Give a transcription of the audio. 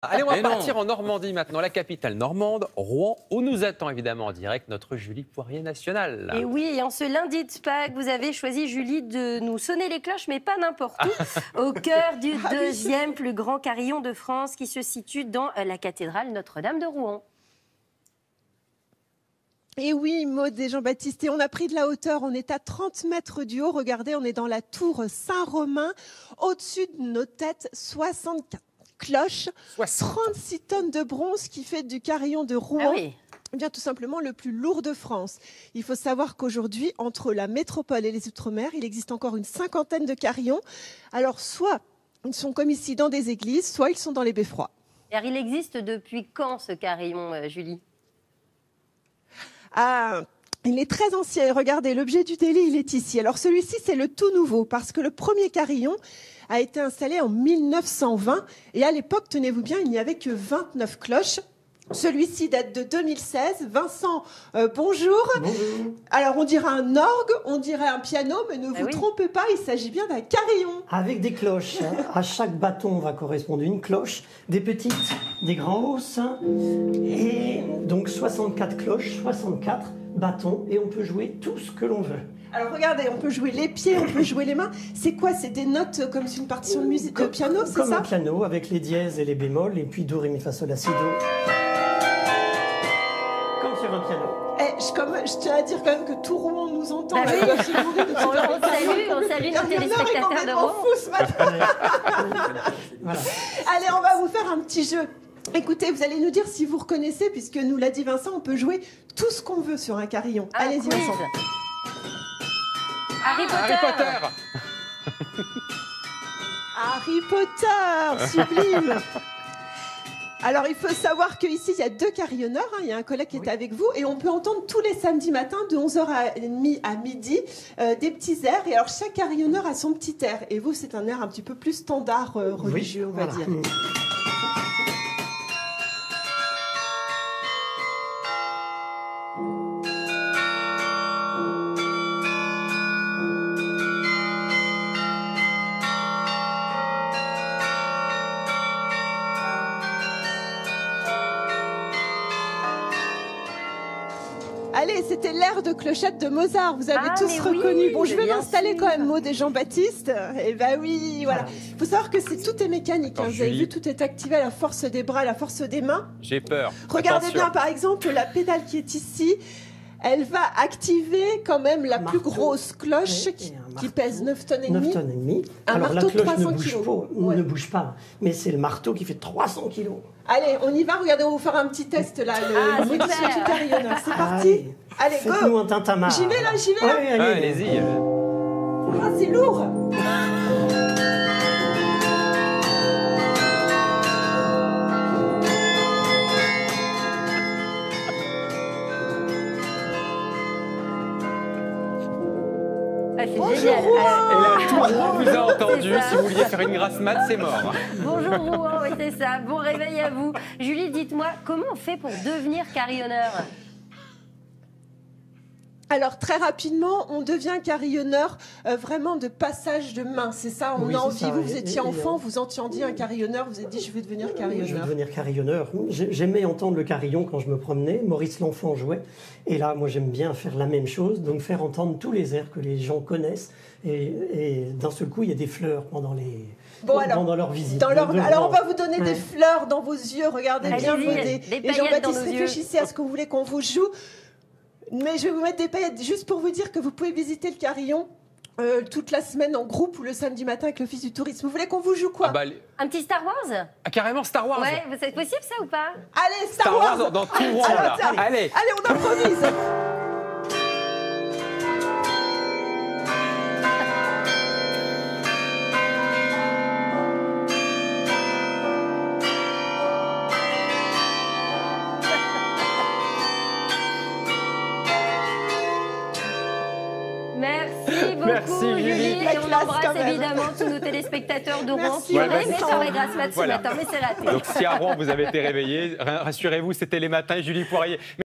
Allez, on va partir en Normandie maintenant, la capitale normande, Rouen, où nous attend évidemment en direct notre Julie Poirier nationale. Et oui, et en ce lundi de Pâques, vous avez choisi, Julie, de nous sonner les cloches, mais pas n'importe où, au cœur du deuxième plus grand carillon de France qui se situe dans la cathédrale Notre-Dame de Rouen. Et oui, Maud et Jean-Baptiste, et on a pris de la hauteur, on est à 30 mètres du haut, regardez, on est dans la tour Saint-Romain, au-dessus de nos têtes, 64 cloches, 36 tonnes de bronze qui fait du carillon de Rouen. Ah oui. Eh bien, tout simplement le plus lourd de France. Il faut savoir qu'aujourd'hui, entre la métropole et les Outre-mer, il existe encore une cinquantaine de carillons. Alors, soit ils sont comme ici dans des églises, soit ils sont dans les beffrois. Alors, il existe depuis quand ce carillon, Julie ? Ah, il est très ancien. Regardez, l'objet du délit, il est ici. Alors, celui-ci, c'est le tout nouveau, parce que le premier carillon a été installé en 1920. Et à l'époque, tenez-vous bien, il n'y avait que 29 cloches. Celui-ci date de 2016. Vincent, bonjour. Bonjour. Alors, on dirait un orgue, on dirait un piano, mais ne vous trompez pas, il s'agit bien d'un carillon. Avec des cloches. À chaque bâton va correspondre une cloche, des petites, des grosses. Et donc 64 cloches, 64 bâtons, et on peut jouer tout ce que l'on veut. Alors regardez, on peut jouer les pieds, on peut jouer les mains. C'est quoi? C'est des notes comme une partition de musique de piano, c'est ça? Comme un piano, avec les dièses et les bémols, et puis do, ré, mi, fa, sol, la, si, do. Comme sur un piano. Je tiens à dire quand même que tout Rouen nous entend. Ah oui. On salue nos téléspectateurs de Rouen. Voilà. Allez, on va vous faire un petit jeu. Écoutez, vous allez nous dire si vous reconnaissez, puisque nous l'a dit Vincent, on peut jouer tout ce qu'on veut sur un carillon. Allez-y, Vincent. Harry Potter. Harry Potter, sublime. Alors, il faut savoir qu'ici, il y a 2 carillonneurs. Il y a un collègue qui est avec vous. Et on peut entendre tous les samedis matins, de 11h30 à midi, des petits airs. Et alors, chaque carillonneur a son petit air. Et vous, c'est un air un petit peu plus standard religieux, on va dire. Allez, c'était l'air de clochette de Mozart, vous avez tous reconnu. Oui, bon, je vais l'installer quand même, Maud et Jean-Baptiste. Et ben oui, voilà. Il faut savoir que tout est mécanique. Hein. Vous avez vu, tout est activé à la force des bras, à la force des mains. J'ai peur. Regardez bien, par exemple, la pédale qui est ici. Elle va activer quand même la plus grosse cloche qui pèse 9 tonnes et demie. 9 tonnes et demie. Alors la cloche 300 kilos. Ne bouge pas, mais c'est le marteau qui fait 300 kilos. Allez, on y va. Regardez, on va vous faire un petit test là. Le modifié du carillonneur. C'est parti. Allez, go. Faites-nous un tintamarre. J'y vais là, j'y vais là. Ouais, allez-y. Ah, c'est lourd. C'est génial. Et là, tout le monde vous a entendu. Si vous vouliez faire une grasse mat, c'est mort. Bonjour Rouen, oui, c'est ça. Bon réveil à vous. Julie, dites-moi, comment on fait pour devenir carillonneur ? Alors, très rapidement, on devient carillonneur vraiment de passage de main. C'est ça, on a envie. Vous étiez enfant, vous entendiez un carillonneur, vous vous êtes dit, je vais devenir carillonneur. Je vais devenir carillonneur. J'aimais entendre le carillon quand je me promenais. Maurice L'Enfant jouait. Et là, moi, j'aime bien faire la même chose, donc faire entendre tous les airs que les gens connaissent. Et d'un seul coup, il y a des fleurs pendant leur visite. Alors, on va vous donner des fleurs dans vos yeux. Regardez bien, et Jean-Baptiste, réfléchissez à ce que vous voulez qu'on vous joue. Mais je vais vous mettre des paillettes juste pour vous dire que vous pouvez visiter le carillon toute la semaine en groupe ou le samedi matin avec l'Office du tourisme. Vous voulez qu'on vous joue quoi? Un petit Star Wars? Carrément Star Wars. Ouais, c'est possible ça ou pas? Allez, Star Wars dans tout Rouen là. Allez, on improvise. Merci beaucoup, Julie. Et on embrasse évidemment tous nos téléspectateurs de Rouen qui auraient aimé faire les grasses mat ce matin, mais c'est raté. Donc si à Rouen vous avez été réveillés, rassurez-vous, c'était les matins et Julie Poirier.